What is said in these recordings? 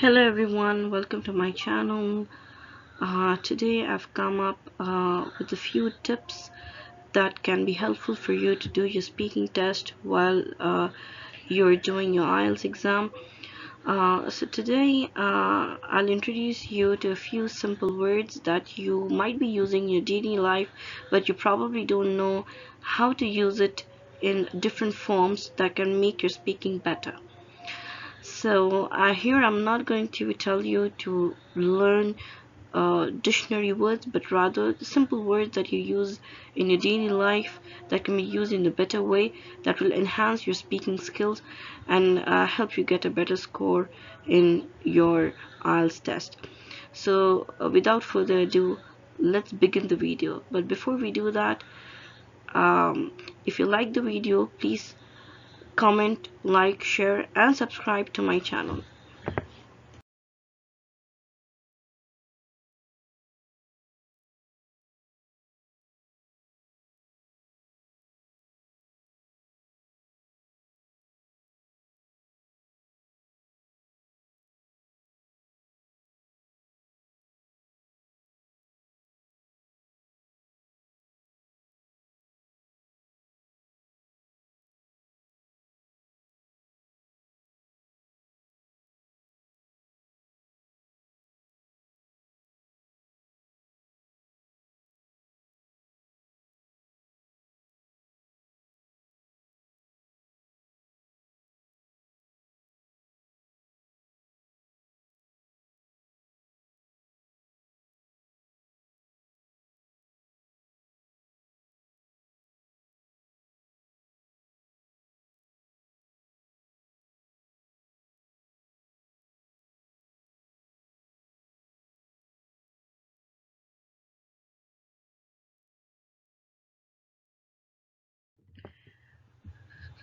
Hello everyone, welcome to my channel. Today I've come up with a few tips that can be helpful for you to do your speaking test while you're doing your Ielts exam. So today I'll introduce you to a few simple words that you might be using in your daily life, but you probably don't know how to use it in different forms that can make your speaking better. So here I'm not going to tell you to learn dictionary words, but rather simple words that you use in your daily life that can be used in a better way that will enhance your speaking skills and help you get a better score in your IELTS test. So without further ado, let's begin the video. But before we do that, if you like the video, please comment, like, share, and subscribe to my channel.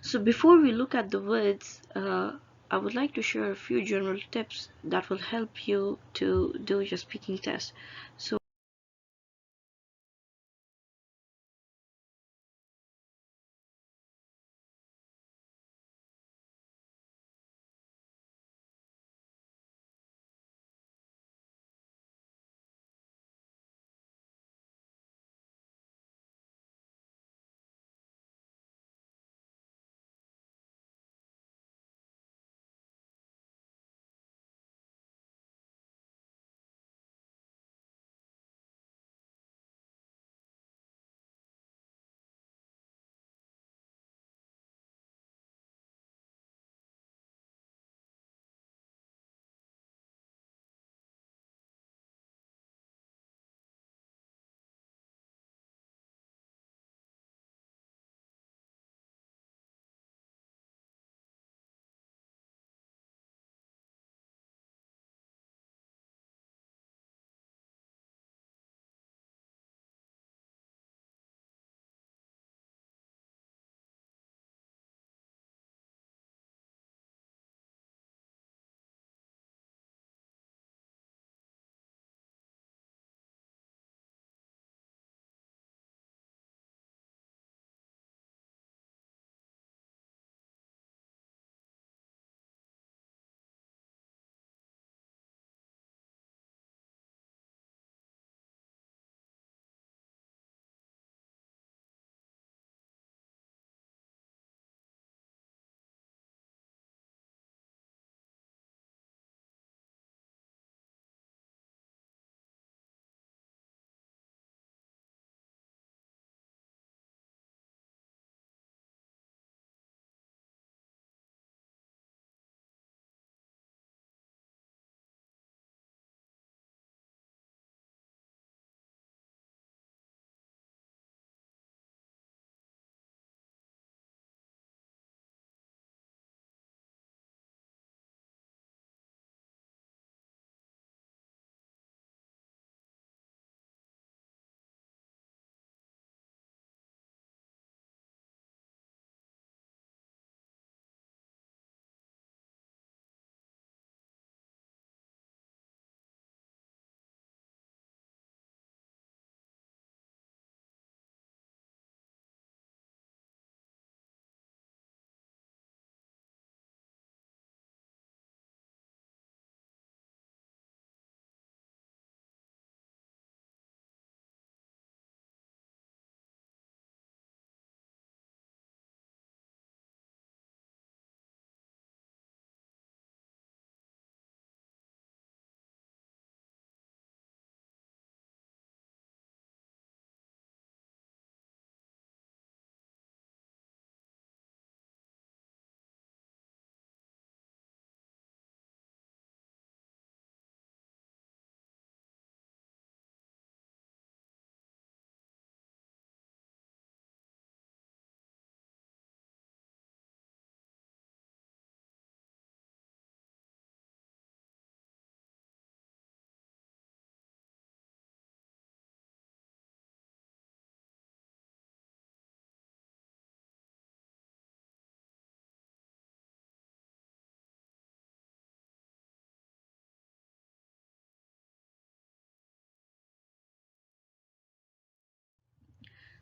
So before we look at the words, I would like to share a few general tips that will help you to do your speaking test. So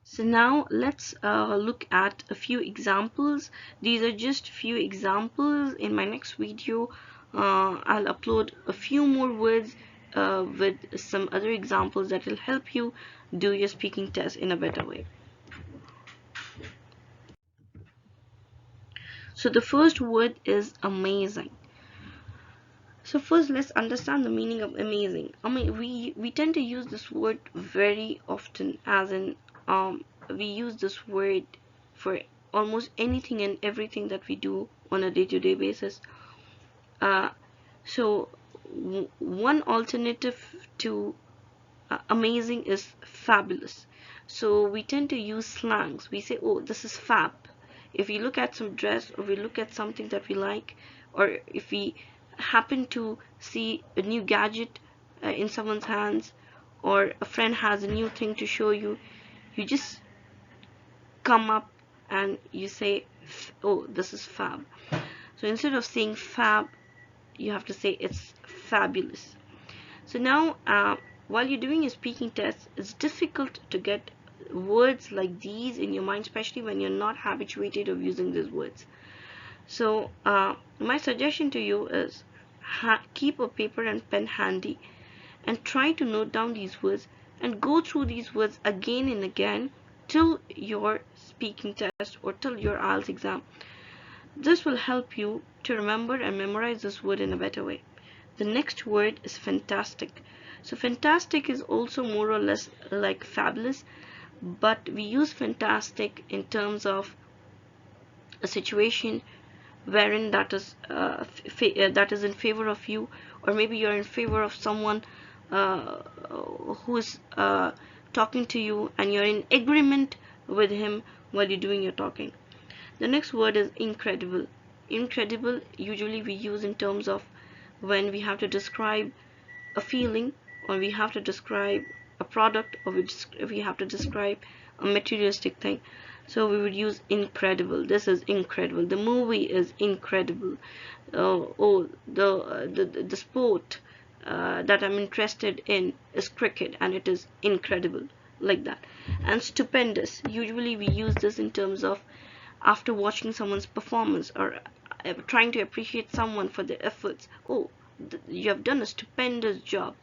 So now let's look at a few examples. These are just few examples. In my next video, I'll upload a few more words with some other examples that will help you do your speaking test in a better way. So the first word is amazing. So first, let's understand the meaning of amazing. I mean, we tend to use this word very often, as in we use this word for almost anything and everything that we do on a day-to-day basis. Uh, so one alternative to amazing is fabulous. So we tend to use slangs. We say, oh, this is fab. If we look at some dress, or we look at something that we like, or if we happen to see a new gadget in someone's hands, or a friend has a new thing to show you, you just come up and you say, oh, this is fab. So instead of saying fab, you have to say it's fabulous. So now, while you're doing a speaking test, it's difficult to get words like these in your mind, especially when you're not habituated of using these words. So my suggestion to you is keep a paper and pen handy and try to note down these words and go through these words again and again till your speaking test or till your IELTS exam. This will help you to remember and memorize this word in a better way. The next word is fantastic. So fantastic is also more or less like fabulous, but we use fantastic in terms of a situation wherein that is in favor of you, or maybe you're in favor of someone uh, who is talking to you, and you're in agreement with him while you're doing your talking. The next word is incredible. Incredible usually we use in terms of when we have to describe a feeling, or we have to describe a product, or we have to describe a materialistic thing. So we would use incredible. This is incredible. The movie is incredible. Oh, the sport that I'm interested in is cricket, and it is incredible, like that. And stupendous. Usually we use this in terms of after watching someone's performance, or trying to appreciate someone for their efforts. Oh, you have done a stupendous job.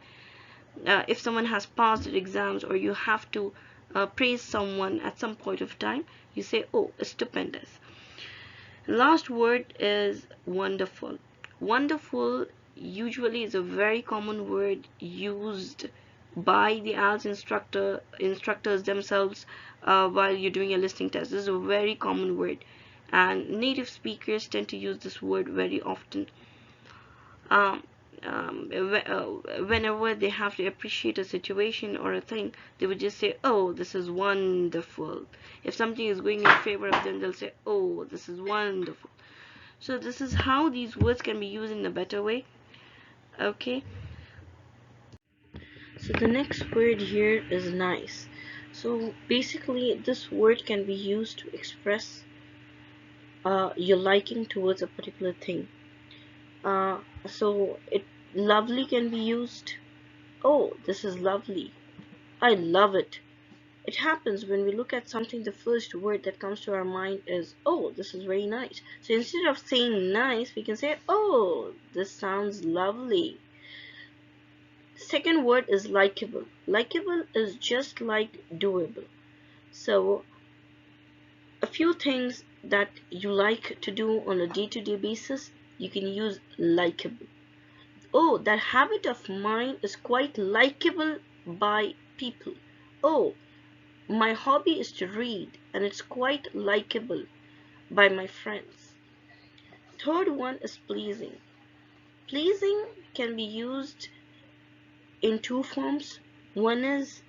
If someone has passed their exams, or you have to praise someone at some point of time, you say, oh, stupendous. Last word is wonderful. Wonderful usually is a very common word used by the IELTS instructors themselves while you're doing a listening test. This is a very common word, and native speakers tend to use this word very often. Um, Whenever they have to appreciate a situation or a thing, they would just say, oh, this is wonderful. If something is going in favor of them, they'll say, oh, this is wonderful. So this is how these words can be used in a better way. Okay, so the next word here is nice. So basically this word can be used to express your liking towards a particular thing. So lovely can be used. Oh, this is lovely. I love it. It happens when we look at something, the first word that comes to our mind is, oh, this is very nice. So instead of saying nice, we can say, oh, this sounds lovely. Second word is likable. Likable is just like doable. So a few things that you like to do on a day-to-day basis, you can use likable. Oh, that habit of mine is quite likable by people. Oh, my hobby is to read, and it's quite likable by my friends. Third one is pleasing. Pleasing can be used in two forms. One is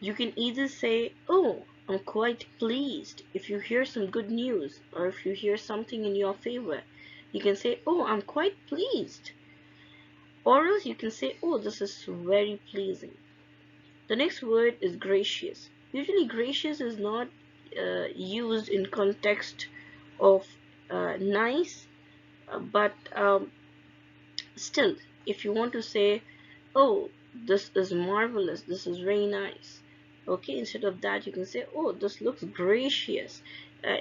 you can either say, oh, I'm quite pleased if you hear some good news, or if you hear something in your favor. You can say, oh, I'm quite pleased. Or else you can say, oh, this is very pleasing. The next word is gracious. Usually gracious is not used in context of nice, but still, if you want to say, oh, this is marvelous, this is very nice, Okay, instead of that, you can say, oh, this looks gracious.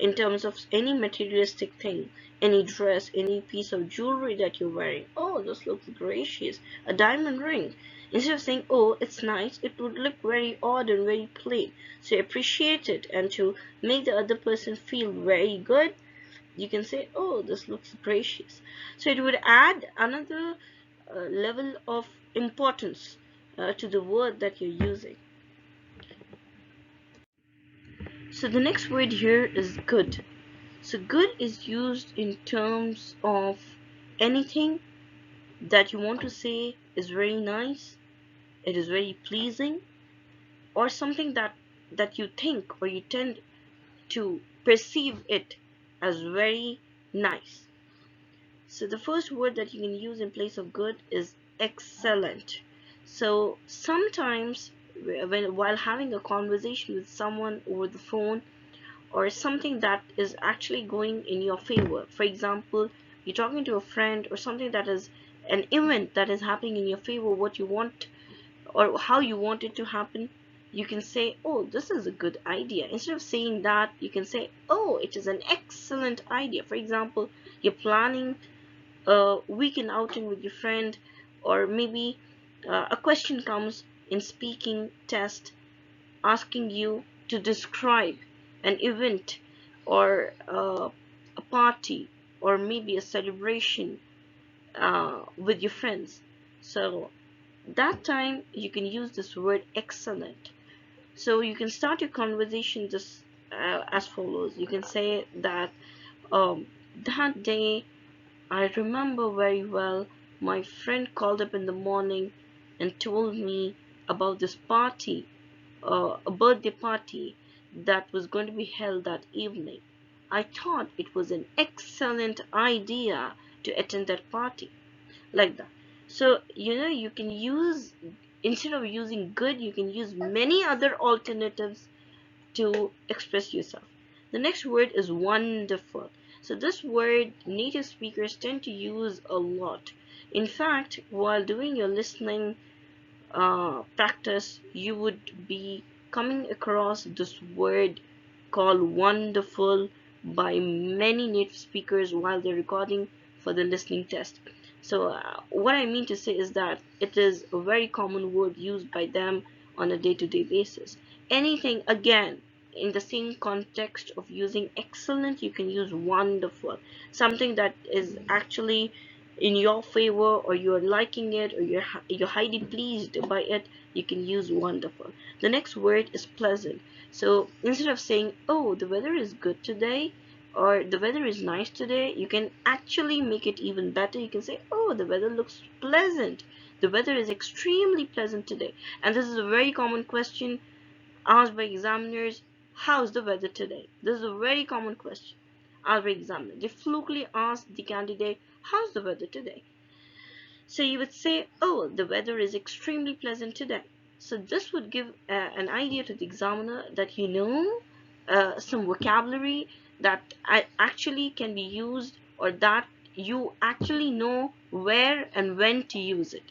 In terms of any materialistic thing, any dress, any piece of jewelry that you're wearing, oh, this looks gracious. A diamond ring. Instead of saying, oh, it's nice, it would look very odd and very plain. So appreciate it, and to make the other person feel very good, you can say, oh, this looks gracious. So it would add another level of importance to the word that you're using. So the next word here is good. So good is used in terms of anything that you want to say is very nice, it is very pleasing, or something that you think or you tend to perceive it as very nice. So the first word that you can use in place of good is excellent. So sometimes while having a conversation with someone over the phone, or something that is actually going in your favor. For example, you're talking to a friend, or something that is an event that is happening in your favor, what you want or how you want it to happen. You can say, oh, this is a good idea. Instead of saying that, you can say, oh, it is an excellent idea. For example, you're planning a weekend outing with your friend, or maybe a question comes in speaking test asking you to describe an event, or a party, or maybe a celebration with your friends. So that time you can use this word excellent. So you can start your conversation just as follows. You can say that that day I remember very well, my friend called up in the morning and told me about this party, a birthday party that was going to be held that evening. I thought it was an excellent idea to attend that party, like that. So, you can use, instead of using good, you can use many other alternatives to express yourself. The next word is wonderful. So this word native speakers tend to use a lot. In fact, while doing your listening practice, you would be coming across this word called wonderful by many native speakers while they're recording for the listening test. So, what I mean to say is that it is a very common word used by them on a day to day basis. Anything, again, in the same context of using excellent, you can use wonderful. Something that is actually in your favor, or you're liking it, or you're highly pleased by it, you can use wonderful. The next word is pleasant. So instead of saying, oh, the weather is good today, or the weather is nice today, you can actually make it even better. You can say, oh, the weather looks pleasant, the weather is extremely pleasant today. And this is a very common question asked by examiners. How's the weather today? This is a very common question asked by examiners. They flukily ask the candidate, how's the weather today? So you would say, oh, the weather is extremely pleasant today. So this would give an idea to the examiner that some vocabulary that actually can be used, or that you actually know where and when to use it.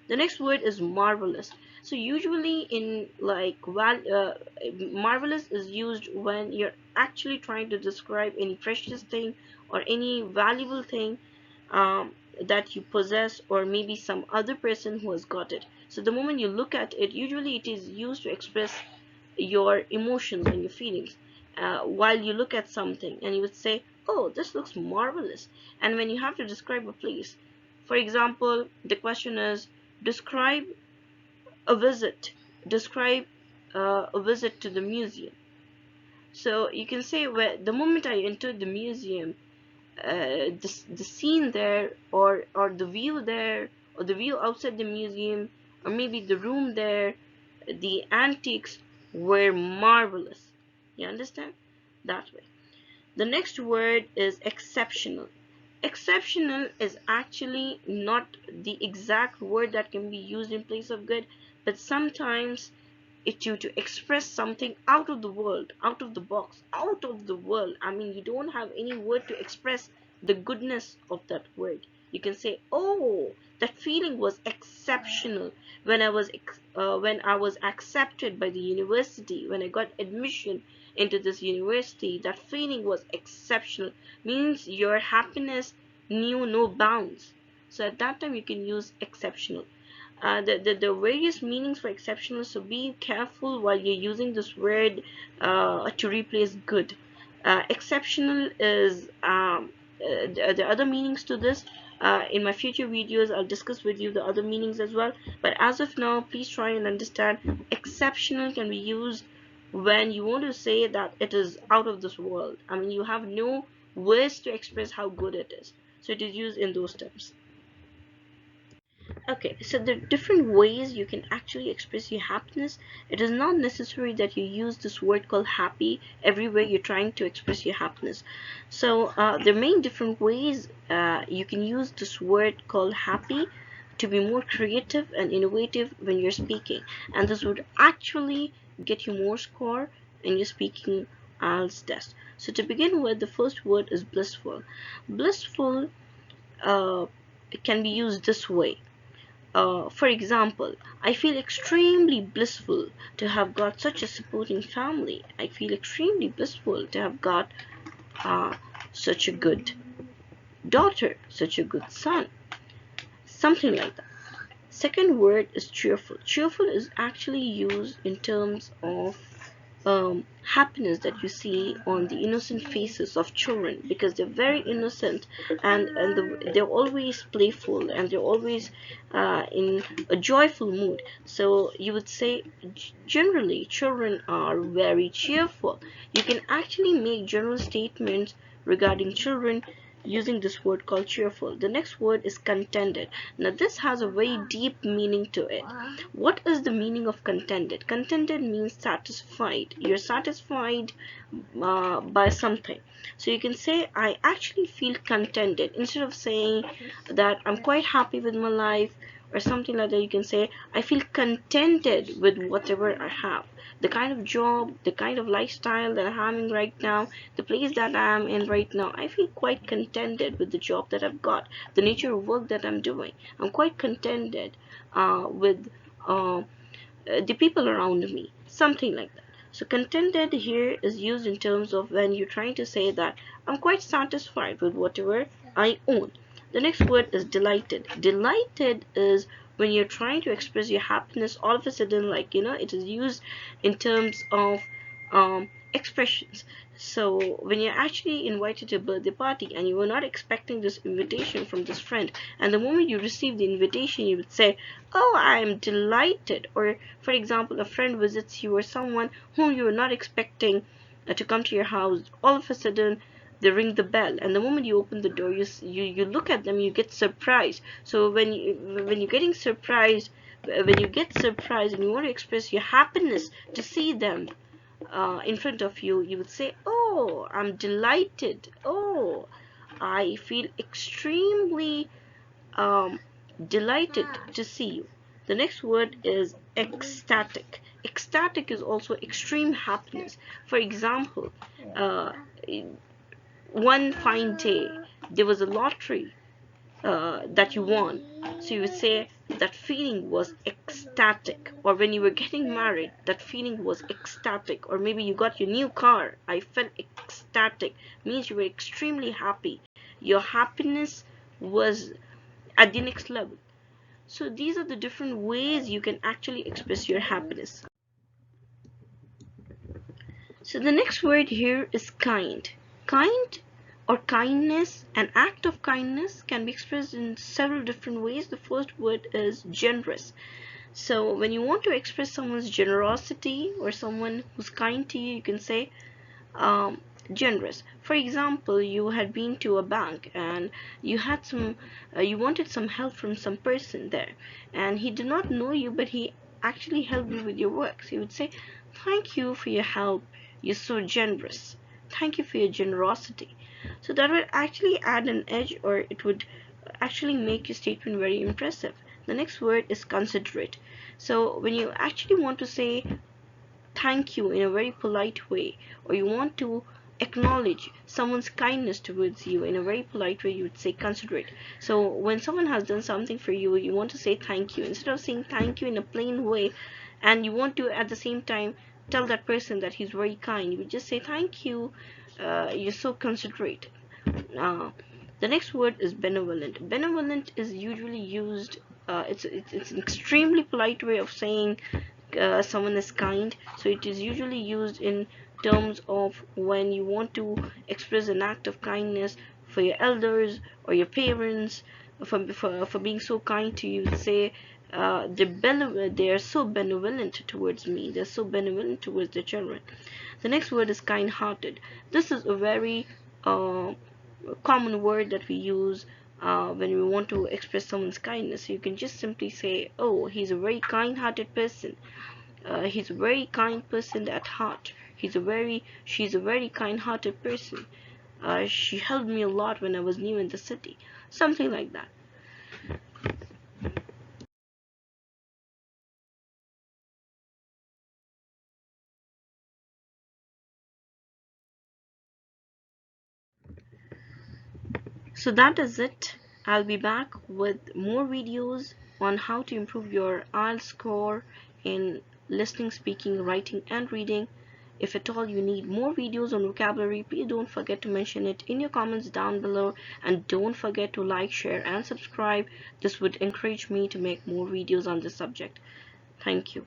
The next word is marvelous. So usually in marvelous is used when you're actually trying to describe any precious thing or any valuable thing that you possess, or maybe some other person who has got it. So the moment you look at it, usually it is used to express your emotions and your feelings while you look at something, and you would say, oh, this looks marvelous. And when you have to describe a place, for example, the question is, describe a visit, describe a visit to the museum. So you can say, well, the moment I entered the museum, the scene there, or the view there, or the view outside the museum, or maybe the room there, the antiques were marvelous. You understand? That way. The next word is exceptional. Exceptional is actually not the exact word that can be used in place of good, but sometimes it to express something out of the world, out of the box, out of the world. I mean, you don't have any word to express the goodness of that word. You can say, oh, that feeling was exceptional when I was accepted by the university, when I got admission into this university. That feeling was exceptional. Means your happiness knew no bounds. So at that time you can use exceptional. The various meanings for exceptional, so be careful while you're using this word to replace good. Exceptional is the other meanings to this. In my future videos I'll discuss with you the other meanings as well, but as of now please try and understand exceptional can be used when you want to say that it is out of this world. I mean, you have no words to express how good it is, so it is used in those terms. Okay, so there are different ways you can actually express your happiness. It is not necessary that you use this word called happy everywhere you're trying to express your happiness. So there are many different ways you can use this word called happy to be more creative and innovative when you're speaking. And this would actually get you more score in your speaking IELTS test. So to begin with, the first word is blissful. Blissful uh, can be used this way. For example, I feel extremely blissful to have got such a supporting family. I feel extremely blissful to have got uh, such a good daughter, such a good son, something like that. Second word is cheerful. Cheerful is actually used in terms of happiness that you see on the innocent faces of children, because they're very innocent, they're always playful, and they're always in a joyful mood. So you would say generally children are very cheerful. You can actually make general statements regarding children using this word called cheerful. The next word is contented. Now this has a very deep meaning to it. What is the meaning of contented? Contented means satisfied. You're satisfied by something. So you can say, I actually feel contented. Instead of saying that I'm quite happy with my life or something like that, you can say, I feel contented with whatever I have. The kind of job, the kind of lifestyle that I'm having right now, the place that I'm in right now, I feel quite contented with the job that I've got, the nature of work that I'm doing. I'm quite contented with the people around me, something like that. So contented here is used in terms of when you're trying to say that I'm quite satisfied with whatever I own. The next word is delighted. Delighted is when you're trying to express your happiness, all of a sudden, like, it is used in terms of expressions. So when you're actually invited to a birthday party and you were not expecting this invitation from this friend, and the moment you receive the invitation, you would say, oh, I am delighted. Or for example, a friend visits you, or someone whom you were not expecting to come to your house, all of a sudden they ring the bell, and the moment you open the door, you look at them, you get surprised. So when you're getting surprised, when you get surprised and you want to express your happiness to see them in front of you, you would say, oh, I'm delighted. Oh, I feel extremely um, delighted to see you. The next word is ecstatic. Ecstatic is also extreme happiness. For example, uh, one fine day there was a lottery that you won. So you would say that feeling was ecstatic. Or when you were getting married, that feeling was ecstatic. Or maybe you got your new car. I felt ecstatic. Means you were extremely happy. Your happiness was at the next level. So these are the different ways you can actually express your happiness. So the next word here is kind. Kind or kindness, an act of kindness can be expressed in several different ways. The first word is generous. So when you want to express someone's generosity or someone who's kind to you, you can say um, generous. For example, you had been to a bank and you wanted some help from some person there, and he did not know you, but he actually helped you with your work. So you would say, thank you for your help. You're so generous. Thank you for your generosity. So that would actually add an edge, or it would actually make your statement very impressive. The next word is considerate. So when you actually want to say thank you in a very polite way, or you want to acknowledge someone's kindness towards you in a very polite way. You would say considerate. So when someone has done something for you, you want to say thank you. Instead of saying thank you in a plain way, and you want to at the same time tell that person that he's very kind, you just say thank you, you're so considerate. uh, the next word is benevolent. Benevolent is usually used, it's an extremely polite way of saying someone is kind. So it is usually used in terms of when you want to express an act of kindness for your elders or your parents, for being so kind to you. Say they are so benevolent towards me, they're so benevolent towards the children. The next word is kind-hearted. This is a very common word that we use when we want to express someone's kindness. So you can just simply say, oh, he's a very kind-hearted person. He's a very kind person at heart. She's a very kind-hearted person. She helped me a lot when I was new in the city. Something like that. So that is it. I'll be back with more videos on how to improve your IELTS score in listening, speaking, writing, and reading. If at all you need more videos on vocabulary, please don't forget to mention it in your comments down below, and don't forget to like, share, and subscribe. This would encourage me to make more videos on this subject. Thank you.